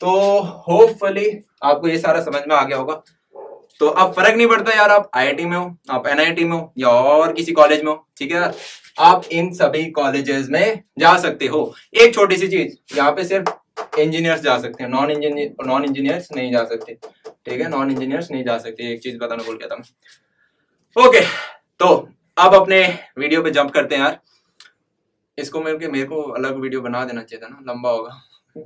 तो होपफुली आपको ये सारा समझ में आ गया होगा। तो अब फर्क नहीं पड़ता यार, आप IIT में हो, आप NIT में हो या और किसी कॉलेज में हो, ठीक है, आप इन सभी कॉलेजेस में जा सकते हो। एक छोटी सी चीज, यहाँ पे सिर्फ इंजीनियर्स जा सकते हैं, नॉन इंजीनियर्स नहीं जा सकते। ठीक है, नॉन इंजीनियर्स नहीं जा सकते, एक चीज बताना भूल गया था मैं। ओके, तो अब अपने वीडियो पे जंप करते हैं यार। इसको मेरे को अलग वीडियो बना देना चाहिए था ना, लंबा होगा।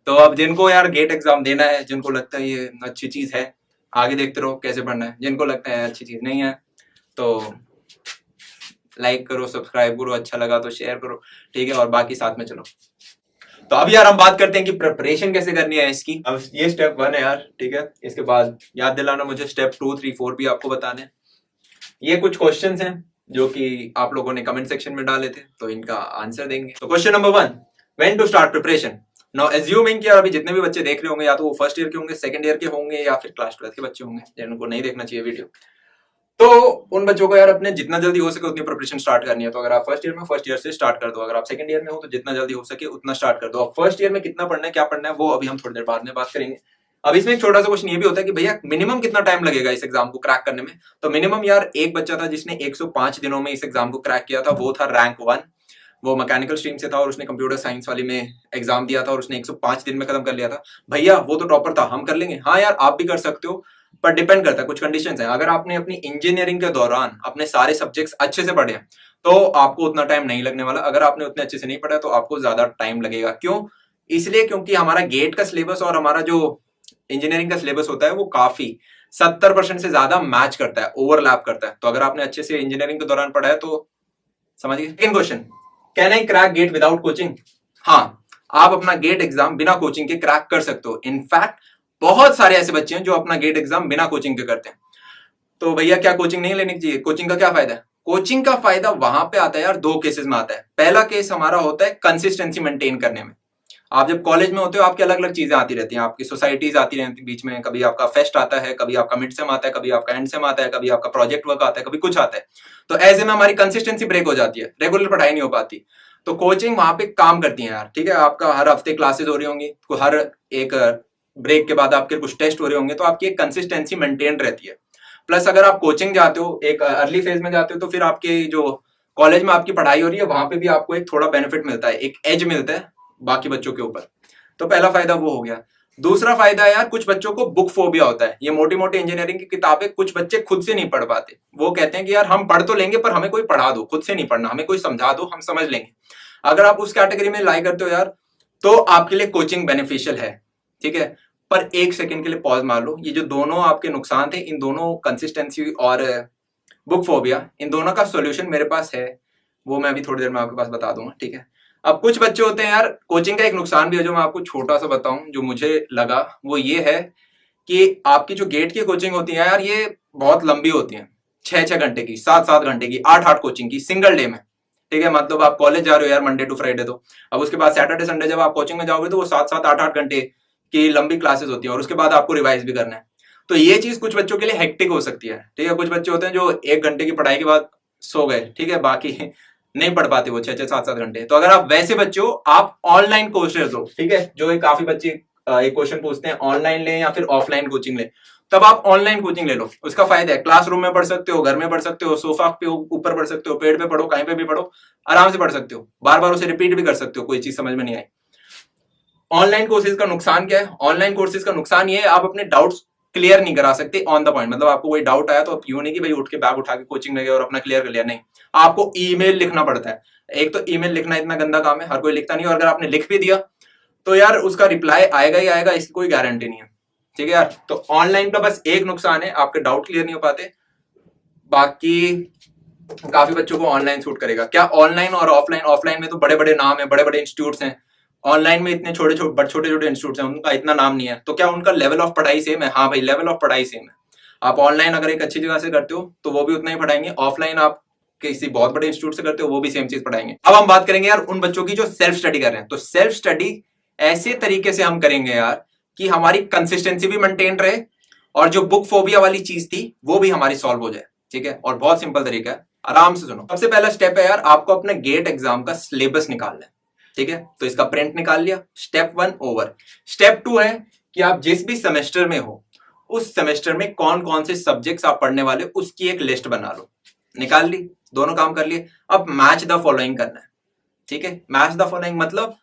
तो अब जिनको यार गेट एग्जाम देना है, जिनको लगता है ये अच्छी चीज है, आगे देखते रहो कैसे पढ़ना है। जिनको लगता है अच्छी चीज नहीं है तो लाइक करो, सब्सक्राइब करो, अच्छा लगा तो शेयर करो, ठीक है, और बाकी साथ में चलो। तो अब यार हम बात करते हैं कि प्रिपरेशन कैसे करनी है इसकी। अब ये स्टेप 1 है यार, ठीक है, इसके बाद याद दिलाना मुझे स्टेप 2, 3, 4 भी आपको बताने हैं। ये कुछ क्वेश्चंस हैं जो कि आप लोगों ने कमेंट सेक्शन में डाले थे, तो इनका आंसर देंगे। तो question number 1, when to start preparation. Now assuming कि अभी जितने भी बच्चे देख रहे होंगे या तो वो फर्स्ट ईयर के होंगे, सेकंड ईयर के होंगे या फिर क्लास 12th के बच्चे होंगे जिनको नहीं देखना चाहिए वीडियो, तो उन बच्चों को यार अपने जितना जल्दी हो सके उतनी प्रिपरेशन स्टार्ट करनी है। तो अगर आप फर्स्ट ईयर में, फर्स्ट ईयर से स्टार्ट कर दो। अगर आप सेकंड ईयर में हो तो जितना जल्दी हो सके उतना स्टार्ट कर दो। अब फर्स्ट ईयर में कितना पढ़ना है, क्या पढ़ना है, वो अभी हम थोड़ी देर बाद में बात करेंगे। अब इसमें एक छोटा सा क्वेश्चन ये भी होता है कि भैया मिनिमम कितना टाइम लगेगा इस एग्जाम को क्रैक करने में। तो मिनिमम यार एक बच्चा था जिसने 105 दिनों में इस एग्जाम को क्रैक किया था, वो था रैंक 1। वो मैकेनिकल स्ट्रीम से था और उसने कंप्यूटर साइंस वाली में एग्जाम दिया था और उसने 105 दिन में खत्म कर लिया था। भैया वो तो टॉपर था, हम कर लेंगे। हाँ यार आप भी कर सकते हो, पर डिपेंड करता है, कुछ कंडीशंस हैं। अगर आपने अपनी इंजीनियरिंग के दौरान अपने सारे सब्जेक्ट्स अच्छे से पढ़े हैं तो आपको उतना टाइम नहीं लगने वाला। अगर आपने उतने अच्छे से नहीं पढ़ा तो आपको ज्यादा टाइम लगेगा। क्यों? इसलिए क्योंकि हमारा गेट का सिलेबस और हमारा जो इंजीनियरिंग का सिलेबस होता है वो काफी 70% से ज्यादा मैच करता है, ओवरलैप करता है। तो अगर आपने अच्छे से इंजीनियरिंग के दौरान पढ़ा है तो समझिए। Second question, can I crack GATE without coaching? हाँ, आप अपना गेट एग्जाम बिना कोचिंग के क्रैक कर सकते हो। इनफैक्ट बहुत सारे ऐसे बच्चे हैं जो अपना गेट एग्जाम बिना कोचिंग के करते हैं। तो भैया क्या कोचिंग नहीं लेनी चाहिए? कोचिंग का क्या फायदा है? कोचिंग का फायदा वहां पे आता है यार, 2 केसेस में आता है। पहला केस हमारा होता है कंसिस्टेंसी मेंटेन करने में। आप जब कॉलेज में होते हो आपकी अलग अलग चीजें आती रहती हैं, आपकी सोसाइटीज आती रहती है बीच में, कभी आपका फेस्ट आता है, कभी आपका मिड सेम आता है, कभी आपका एंड सेम आता है, कभी आपका प्रोजेक्ट वर्क आता है, कभी कुछ आता है। तो ऐसे में हमारी कंसिस्टेंसी ब्रेक हो जाती है, रेगुलर पढ़ाई नहीं हो पाती। तो कोचिंग वहां पे काम करती है यार, ठीक है। आपका हर हफ्ते क्लासेस हो रही होंगी, हर एक ब्रेक के बाद आपके कुछ टेस्ट हो रहे होंगे, तो आपकी एक कंसिस्टेंसी मेंटेन रहती है। प्लस अगर आप कोचिंग जाते हो, एक अर्ली फेज में जाते हो, तो फिर आपके जो कॉलेज में आपकी पढ़ाई हो रही है वहां पे भी आपको एक थोड़ा बेनिफिट मिलता है, एक एज मिलता है बाकी बच्चों के ऊपर। तो पहला फायदा वो हो गया। दूसरा फायदा यार, कुछ बच्चों को बुक फोबिया होता है। ये मोटी मोटी इंजीनियरिंग की किताबें कुछ बच्चे खुद से नहीं पढ़ पाते। वो कहते हैं कि यार हम पढ़ तो लेंगे पर हमें कोई पढ़ा दो, खुद से नहीं पढ़ना, हमें कोई समझा दो, हम समझ लेंगे। अगर आप उस कैटेगरी में लाई करते हो यार तो आपके लिए कोचिंग बेनिफिशियल है, ठीक है। पर एक सेकंड के लिए पॉज मार लो। ये जो दोनों आपके नुकसान थे, इन दोनों कंसिस्टेंसी और बुक फोबिया, इन दोनों का सॉल्यूशन मेरे पास है, वो मैं अभी थोड़ी देर में आपके पास बता दूंगा, ठीक है। अब कुछ बच्चे होते हैं यार, कोचिंग का एक नुकसान भी है जो मैं आपको छोटा सा बताऊं, जो मुझे लगा, वो ये है कि आपकी जो गेट की कोचिंग होती है यार, ये बहुत लंबी होती है, 6-6 घंटे की, 7-7 घंटे की, 8-8 कोचिंग की सिंगल डे में, ठीक है। मतलब आप कॉलेज जा रहे हो यार मंडे टू फ्राइडे, तो अब उसके बाद सैटरडे संडे जब आप कोचिंग में जाओगे तो वो 7-7, 8-8 घंटे की लंबी क्लासेस होती है और उसके बाद आपको रिवाइज भी करना है। तो ये चीज कुछ बच्चों के लिए हेक्टिक हो सकती है, ठीक है। कुछ बच्चे होते हैं जो 1 घंटे की पढ़ाई के बाद सो गए, ठीक है, बाकी नहीं पढ़ पाते वो 6-6, 7-7 घंटे। तो अगर आप वैसे बच्चे हो, आप ऑनलाइन कोर्सेज लो, ठीक है। जो एक काफी बच्चे एक क्वेश्चन पूछते हैं ऑनलाइन ले या फिर ऑफलाइन कोचिंग ले, तब आप ऑनलाइन कोचिंग ले लो। उसका फायदा है, क्लासरूम में पढ़ सकते हो, घर में पढ़ सकते हो, सोफा पे ऊपर पढ़ सकते हो, पेड़ पे पढ़ो, कहीं पे भी पढ़ो, आराम से पढ़ सकते हो, बार बार उसे रिपीट भी कर सकते हो, कोई चीज समझ में नहीं आई। ऑनलाइन कोर्सेज का नुकसान क्या है? ऑनलाइन कोर्सेज का नुकसान ये है, आप अपने डाउट्स क्लियर नहीं करा सकते ऑन द पॉइंट। मतलब आपको कोई डाउट आया तो आप यूं नहीं कि भाई उठ के बैग उठा के कोचिंग में गए और अपना क्लियर कर लिया, नहीं, आपको ईमेल लिखना पड़ता है। एक तो ईमेल लिखना इतना गंदा काम है, हर कोई लिखता नहीं, और अगर आपने लिख भी दिया तो यार उसका रिप्लाई आएगा ही आएगा, इसकी कोई गारंटी नहीं है, ठीक है यार। तो ऑनलाइन का बस एक नुकसान है, आपके डाउट क्लियर नहीं हो पाते, बाकी काफी बच्चों को ऑनलाइन सूट करेगा। क्या ऑनलाइन और ऑफलाइन? ऑफलाइन में तो बड़े बड़े नाम है, बड़े बड़े इंस्टीट्यूट्स हैं, ऑनलाइन में इतने छोटे छोटे इंस्टीट्यूट्स हैं, उनका इतना नाम नहीं है। तो क्या उनका लेवल ऑफ पढ़ाई सेम है? हाँ भाई, लेवल ऑफ पढ़ाई सेम है। आप ऑनलाइन अगर एक अच्छी जगह से करते हो तो वो भी उतना ही पढ़ाएंगे, ऑफलाइन आप किसी बहुत बड़े इंस्टीट्यूट से करते हो वो भी सेम चीज पढ़ाएंगे। अब हम बात करेंगे यार उन बच्चों की जो सेल्फ स्टडी कर रहे हैं। तो सेल्फ स्टडी ऐसे तरीके से हम करेंगे यार कि हमारी कंसिस्टेंसी भी मेंटेन रहे और जो बुक फोबिया वाली चीज थी वो भी हमारी सॉल्व हो जाए, ठीक है। और बहुत सिंपल तरीका है, आराम से सुनो। सबसे पहला स्टेप है यार, आपको अपने गेट एग्जाम का सिलेबस निकालना है, ठीक है। तो इसका प्रिंट निकाल लिया, स्टेप 1 ओवर। स्टेप 2 है कि आप जिस भी सेमेस्टर में हो उस सेमेस्टर में कौन कौन से सब्जेक्ट्स आप पढ़ने वाले उसकी एक लिस्ट बना लो, निकाल ली, दोनों काम कर लिए। अब मैच द फॉलोइंग करना है, ठीक है। मैच द फॉलोइंग मतलब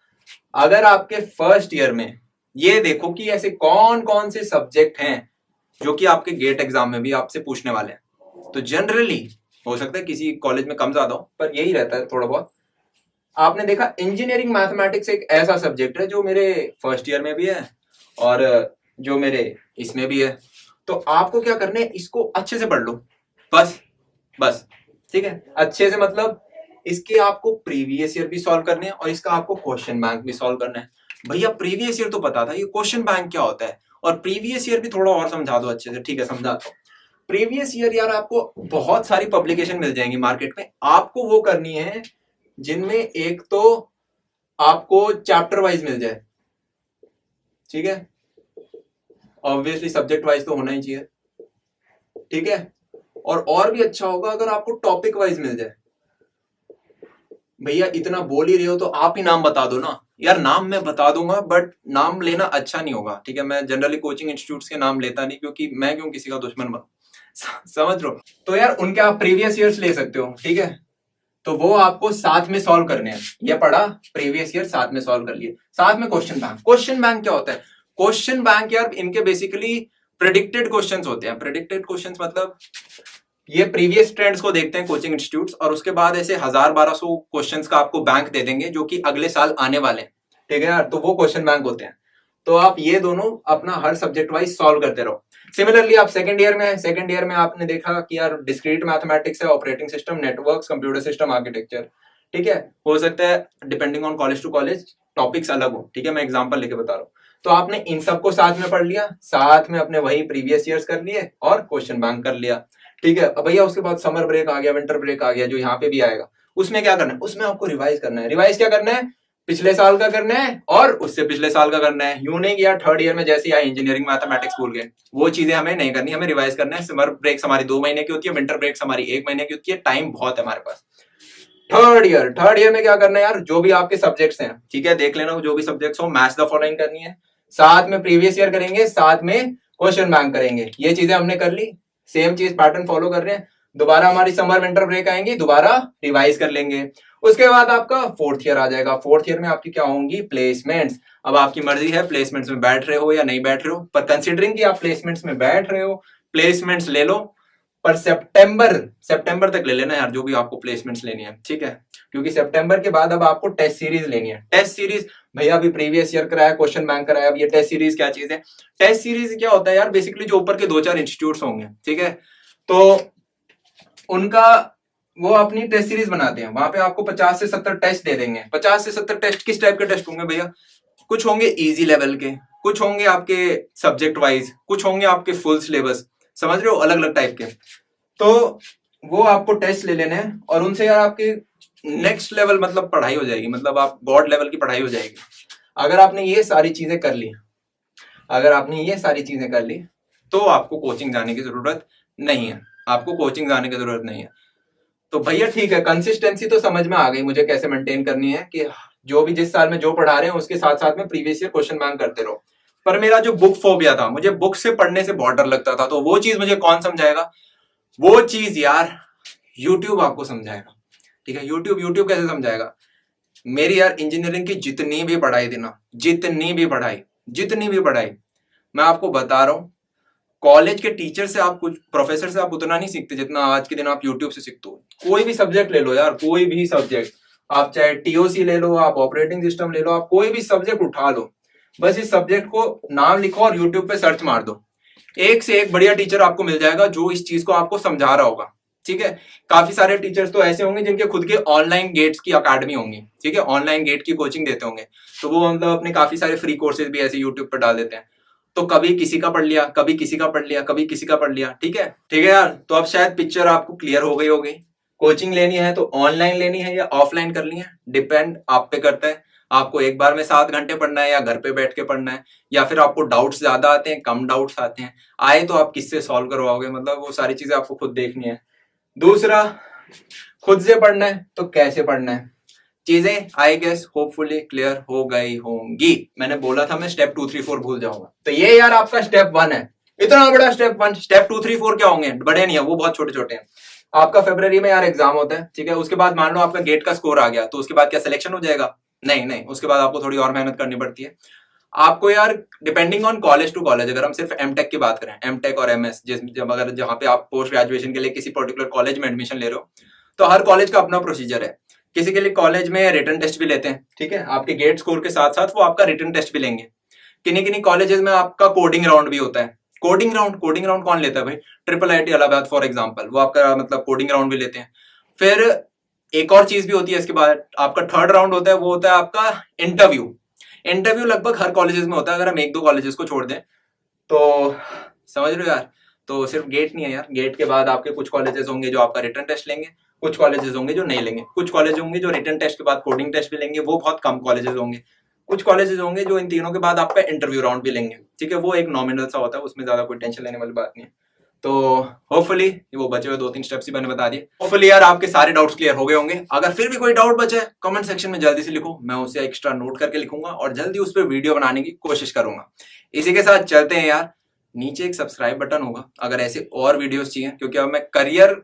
अगर आपके फर्स्ट ईयर में ये देखो कि ऐसे कौन कौन से सब्जेक्ट हैं जो कि आपके गेट एग्जाम में भी आपसे पूछने वाले हैं। तो जनरली हो सकता है किसी कॉलेज में कम ज्यादा हो, पर यही रहता है थोड़ा बहुत। आपने देखा इंजीनियरिंग मैथमेटिक्स एक ऐसा सब्जेक्ट है जो मेरे फर्स्ट ईयर में भी है और जो मेरे इसमें भी है। तो आपको क्या करना है, इसको अच्छे से पढ़ लो, बस ठीक है। अच्छे से मतलब इसके आपको प्रीवियस ईयर भी सॉल्व करने हैं और इसका आपको क्वेश्चन बैंक भी सॉल्व करना है। भैया प्रीवियस ईयर तो पता था, ये क्वेश्चन बैंक क्या होता है और प्रीवियस ईयर भी थोड़ा और समझा दो अच्छे से। ठीक है, समझाता हूँ। प्रीवियस ईयर यार आपको बहुत सारी पब्लिकेशन मिल जाएंगी मार्केट में, आपको वो करनी है जिनमें एक तो आपको चैप्टर वाइज मिल जाए, ठीक है। ऑब्वियसली सब्जेक्ट वाइज तो होना ही चाहिए, ठीक है। और भी अच्छा होगा अगर आपको टॉपिक वाइज मिल जाए। भैया इतना बोल ही रहे हो तो आप ही नाम बता दो ना। यार नाम मैं बता दूंगा बट नाम लेना अच्छा नहीं होगा, ठीक है। मैं जनरली कोचिंग इंस्टीट्यूट्स के नाम लेता नहीं, क्योंकि मैं क्यों किसी का दुश्मन बनूं, समझ लो। तो यार उनके आप प्रीवियस ईयर्स ले सकते हो, ठीक है। तो वो आपको साथ में सॉल्व करने हैं। ये पढ़ा प्रीवियस ईयर, साथ में सॉल्व कर लिए, साथ में क्वेश्चन बैंक। क्वेश्चन बैंक क्या होता है? क्वेश्चन बैंक यार इनके बेसिकली प्रेडिक्टेड क्वेश्चंस होते हैं। प्रेडिक्टेड क्वेश्चंस मतलब ये प्रीवियस ट्रेंड्स को देखते हैं कोचिंग इंस्टीट्यूट्स और उसके बाद ऐसे 1000-1200 क्वेश्चंस का आपको बैंक दे देंगे जो कि अगले साल आने वाले हैं, ठीक है यार। तो वो क्वेश्चन बैंक होते हैं। तो आप ये दोनों अपना हर सब्जेक्ट वाइज सॉल्व करते रहो। सिमिलरली आप सेकंड ईयर में, सेकंड ईयर में आपने देखा कि यार डिस्क्रीट मैथमेटिक्स है, operating system, networks, computer system architecture, ठीक है। हो सकता है depending on college to college topics अलग हो, ठीक है। मैं एग्जांपल लेके बता रहा हूँ। तो आपने इन सबको साथ में पढ़ लिया, साथ में अपने वही प्रीवियस ईयर्स कर लिए और क्वेश्चन बैंक कर लिया, ठीक है। अब भैया उसके बाद समर ब्रेक आ गया, विंटर ब्रेक आ गया, जो यहाँ पे भी आएगा। उसमें क्या करना है? उसमें आपको रिवाइज करना है। रिवाइज क्या करना है? पिछले साल का करना है और उससे पिछले साल का करना है। यूं नहीं किया थर्ड ईयर में जैसे ही इंजीनियरिंग मैथमेटिक्स भूल गए, वो चीजें हमें नहीं करनी, हमें रिवाइज करना है। समर ब्रेक्स हमारी 2 महीने की होती है, विंटर ब्रेक्स हमारी 1 महीने की होती है, टाइम बहुत है हमारे पास। थर्ड ईयर में क्या करना है यार? जो भी आपके सब्जेक्ट्स हैं, ठीक है, देख लेना जो भी सब्जेक्ट्स हो, मैच द फॉलोइंग करनी है, साथ में प्रीवियस ईयर करेंगे, साथ में क्वेश्चन बैंक करेंगे। ये चीजें हमने कर ली, सेम चीज पैटर्न फॉलो कर रहे हैं। दोबारा हमारी समर विंटर ब्रेक आएंगी, दोबारा रिवाइज कर लेंगे। उसके बाद आपका फोर्थ ईयर आ जाएगा। फोर्थ ईयर में आपकी क्या होंगी? प्लेसमेंट्स। अब आपकी मर्जी है प्लेसमेंट्स में बैठ रहे हो या नहीं बैठ रहे हो, पर कंसिडरिंग कि आप प्लेसमेंट्स में बैठ रहे हो, प्लेसमेंट्स ले लो, पर सितंबर तक ले लेना यार जो भी आपको प्लेसमेंट्स लेनी है, ठीक है। क्योंकि सितंबर के बाद अब आपको टेस्ट सीरीज लेनी है। टेस्ट सीरीज भैया अभी प्रीवियस ईयर कराया, क्वेश्चन बैंक कराया, अब ये टेस्ट सीरीज क्या चीज है? टेस्ट सीरीज क्या होता है यार? बेसिकली जो ऊपर के 2-4 इंस्टीट्यूट्स होंगे, ठीक है, तो उनका वो अपनी टेस्ट सीरीज बनाते हैं। वहां पे आपको 50 से 70 टेस्ट दे देंगे। 50 से 70 टेस्ट किस टाइप के टेस्ट होंगे भैया? कुछ होंगे इजी लेवल के, कुछ होंगे आपके सब्जेक्ट वाइज, कुछ होंगे आपके फुल सिलेबस, समझ रहे हो, अलग अलग टाइप के। तो वो आपको टेस्ट ले लेने हैं और उनसे यार आपके नेक्स्ट लेवल मतलब पढ़ाई हो जाएगी, मतलब आप गॉड लेवल की पढ़ाई हो जाएगी। अगर आपने ये सारी चीजें कर ली, अगर आपने ये सारी चीजें कर ली तो आपको कोचिंग जाने की जरूरत नहीं है, आपको कोचिंग जाने की जरूरत नहीं है। तो भैया ठीक है, कंसिस्टेंसी तो समझ में आ गई मुझे कैसे मेंटेन करनी है, कि जो भी जिस साल में जो पढ़ा रहे हैं उसके साथ साथ में प्रीवियस ईयर क्वेश्चन बैंक करते रहो। पर मेरा जो बुक फोबिया था, मुझे बुक से पढ़ने से बहुत डर लगता था, तो वो चीज मुझे कौन समझाएगा? वो चीज यार यूट्यूब आपको समझाएगा, ठीक है। यूट्यूब कैसे समझाएगा? मेरी यार इंजीनियरिंग की जितनी भी पढ़ाई थी ना, जितनी भी पढ़ाई मैं आपको बता रहा हूं, कॉलेज के टीचर से आप कुछ, प्रोफेसर से आप उतना नहीं सीखते जितना आज के दिन आप यूट्यूब से सीखते हो। कोई भी सब्जेक्ट ले लो यार, कोई भी सब्जेक्ट, आप चाहे टीओसी ले लो, आप ऑपरेटिंग सिस्टम ले लो, आप कोई भी सब्जेक्ट उठा लो, बस इस सब्जेक्ट को नाम लिखो और यूट्यूब पे सर्च मार दो, एक से एक बढ़िया टीचर आपको मिल जाएगा जो इस चीज को आपको समझा रहा होगा। ठीक है, काफी सारे टीचर्स तो ऐसे होंगे जिनके खुद के ऑनलाइन गेट्स की अकेडमी होंगी, ठीक है, ऑनलाइन गेट की कोचिंग देते होंगे, तो वो मतलब अपने काफी सारे फ्री कोर्सेज भी ऐसे यूट्यूब पर डाल देते हैं। तो कभी किसी का पढ़ लिया, कभी किसी का पढ़ लिया, कभी किसी का पढ़ लिया। ठीक है यार, तो अब शायद पिक्चर आपको क्लियर हो गई होगी। कोचिंग लेनी है तो ऑनलाइन लेनी है या ऑफलाइन करनी है, डिपेंड आप पे करता है। आपको एक बार में 7 घंटे पढ़ना है या घर पे बैठ के पढ़ना है, या फिर आपको डाउट्स ज्यादा आते हैं, कम डाउट्स आते हैं, आए तो आप किससे सॉल्व करवाओगे, मतलब वो सारी चीजें आपको खुद देखनी है। दूसरा, खुद से पढ़ना है तो कैसे पढ़ना है, चीजें आई गेस होपफुली क्लियर हो गई होंगी। मैंने बोला था मैं स्टेप 2, 3, 4 भूल जाऊंगा, तो ये यार आपका स्टेप 1 है। इतना बड़ा स्टेप 1, स्टेप 2, 3, 4 क्या होंगे, बड़े नहीं है वो, बहुत छोटे छोटे हैं। आपका फरवरी में यार एग्जाम होता है, ठीक है, उसके बाद मान लो आपका गेट का स्कोर आ गया, तो उसके बाद क्या सिलेक्शन हो जाएगा? नहीं, उसके बाद आपको थोड़ी और मेहनत करनी पड़ती है। आपको यार depending on college to college, अगर हम सिर्फ एमटेक की बात करें, एमटेक और एमएस, अगर जहां पे आप पोस्ट ग्रेजुएशन के लिए किसी पर्टिकुलर कॉलेज में एडमिशन ले रहे हो, तो हर कॉलेज का अपना प्रोसीजर है। किसी के लिए कॉलेज में रिटन टेस्ट भी लेते हैं, ठीक है, आपके गेट स्कोर के साथ साथ वो आपका रिटन टेस्ट भी लेंगे। किन्हीं कॉलेजेस में आपका कोडिंग राउंड भी होता है। कोडिंग राउंड कौन लेता है भाई? IIIT इलाहाबाद फॉर एग्जांपल, वो आपका मतलब कोडिंग राउंड भी लेते हैं। फिर एक और चीज भी होती है इसके बाद, आपका 3rd राउंड होता है, वो होता है आपका इंटरव्यू लगभग हर कॉलेजेस में होता है, अगर हम 1-2 कॉलेजेस को छोड़ दें तो। समझ रहे हो यार? तो सिर्फ गेट नहीं है यार, गेट के बाद आपके कुछ कॉलेजेस होंगे जो आपका रिटन टेस्ट लेंगे, कुछ कॉलेजेस होंगे जो नहीं लेंगे, कुछ कॉलेज होंगे जो रिटन टेस्ट के बाद कोडिंग टेस्ट भी लेंगे, वो बहुत कम कॉलेजेस होंगे, कुछ कॉलेजेस होंगे जो इन तीनों के बाद आपका इंटरव्यू राउंड भी लेंगे। ठीक है, वो एक नॉमिनल सा होता है, उसमें ज्यादा कोई टेंशन लेने वाली बात नहीं है। तो होपफुली वो बचे हुए 2-3 स्टेप्स ही मैंने बता दिए। होपफुली यार आपके सारे डाउट्स क्लियर हो गए होंगे। अगर फिर भी कोई डाउट बचे कमेंट सेक्शन में जल्दी से लिखो, मैं उसे एक्स्ट्रा नोट करके लिखूंगा और जल्दी उस पर वीडियो बनाने की कोशिश करूंगा। इसी के साथ चलते हैं यार, नीचे एक सब्सक्राइब बटन होगा अगर ऐसे और वीडियोस चाहिए, क्योंकि अब मैं करियर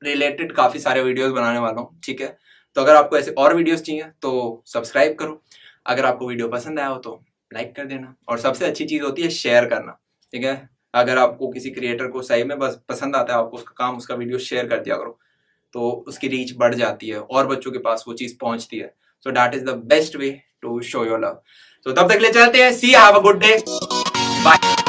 रिलेटेड काफी सारे वीडियोस बनाने वाला हूँ। ठीक है, तो अगर आपको ऐसे और वीडियोस चाहिए तो सब्सक्राइब करो। अगर आपको वीडियो पसंद आया हो तो लाइक कर देना, और सबसे अच्छी चीज होती है शेयर करना। ठीक है, अगर आपको किसी क्रिएटर को सही में बस पसंद आता है, आपको उसका काम, उसका वीडियो शेयर कर दिया करो, तो उसकी रीच बढ़ जाती है और बच्चों के पास वो चीज पहुंचती है। So that is the best way to show your love. तो तब तक ले चलते हैं, see have a good day, bye.